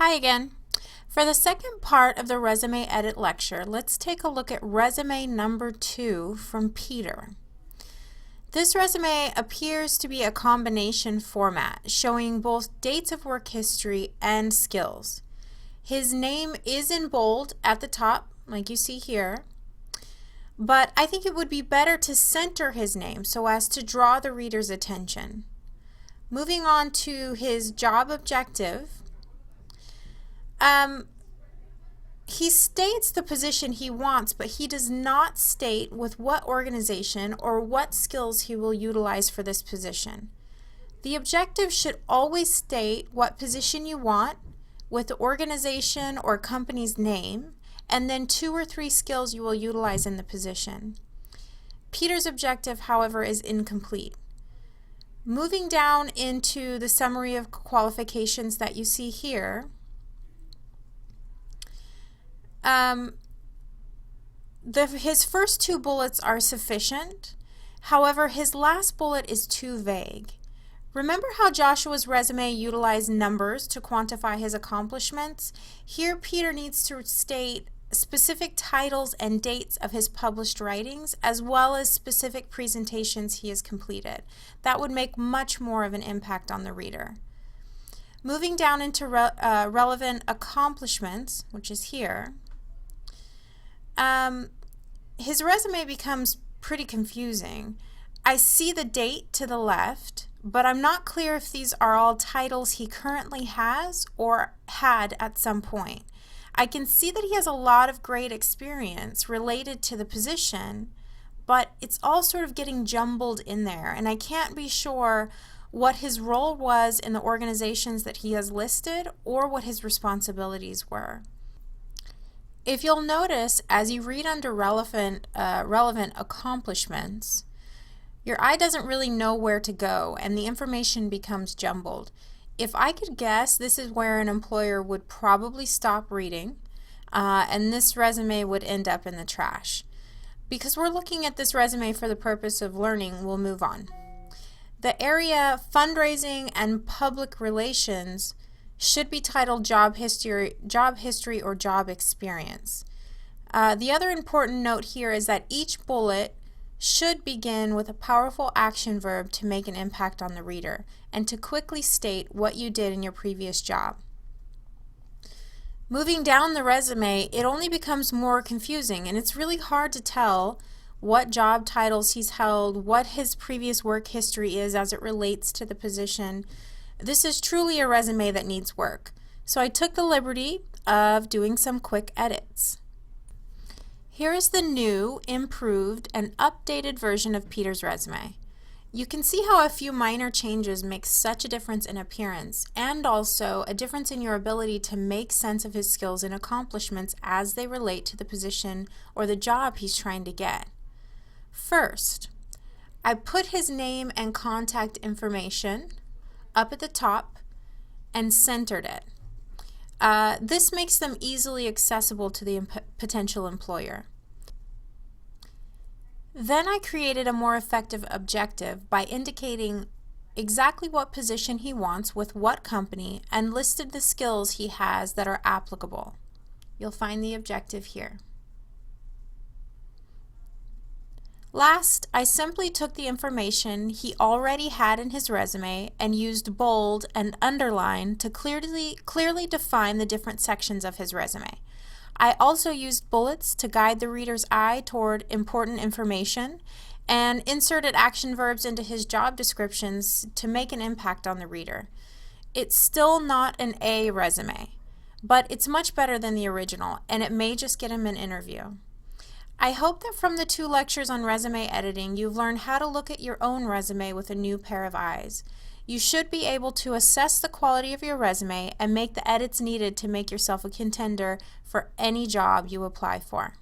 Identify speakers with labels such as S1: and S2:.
S1: Hi again. For the second part of the resume edit lecture, let's take a look at resume number 2 from Peter. This resume appears to be a combination format showing both dates of work history and skills. His name is in bold at the top, like you see here, but I think it would be better to center his name so as to draw the reader's attention. Moving on to his job objective, he states the position he wants, but he does not state with what organization or what skills he will utilize for this position. The objective should always state what position you want with the organization or company's name, and then 2 or 3 skills you will utilize in the position. Peter's objective, however, is incomplete. Moving down into the summary of qualifications that you see here, his first 2 bullets are sufficient. However, his last bullet is too vague. Remember how Joshua's resume utilized numbers to quantify his accomplishments? Here, Peter needs to state specific titles and dates of his published writings, as well as specific presentations he has completed. That would make much more of an impact on the reader. Moving down into relevant accomplishments, which is here, his resume becomes pretty confusing. I see the date to the left, but I'm not clear if these are all titles he currently has or had at some point. I can see that he has a lot of great experience related to the position, but it's all sort of getting jumbled in there, and I can't be sure what his role was in the organizations that he has listed or what his responsibilities were. If you'll notice, as you read under relevant accomplishments, your eye doesn't really know where to go and the information becomes jumbled. If I could guess, this is where an employer would probably stop reading and this resume would end up in the trash. Because we're looking at this resume for the purpose of learning, we'll move on. The area fundraising and public relations should be titled job history or job experience. The other important note here is that each bullet should begin with a powerful action verb to make an impact on the reader and to quickly state what you did in your previous job. Moving down the resume, it only becomes more confusing, and it's really hard to tell what job titles he's held, what his previous work history is as it relates to the position. This is truly a resume that needs work. So I took the liberty of doing some quick edits. Here is the new, improved, and updated version of Peter's resume. You can see how a few minor changes make such a difference in appearance, and also a difference in your ability to make sense of his skills and accomplishments as they relate to the position or the job he's trying to get. First, I put his name and contact information up at the top and centered it. This makes them easily accessible to the potential employer. Then I created a more effective objective by indicating exactly what position he wants with what company and listed the skills he has that are applicable. You'll find the objective here. Last, I simply took the information he already had in his resume and used bold and underline to clearly define the different sections of his resume. I also used bullets to guide the reader's eye toward important information and inserted action verbs into his job descriptions to make an impact on the reader. It's still not an A resume, but it's much better than the original, and it may just get him an interview. I hope that from the 2 lectures on resume editing, you've learned how to look at your own resume with a new pair of eyes. You should be able to assess the quality of your resume and make the edits needed to make yourself a contender for any job you apply for.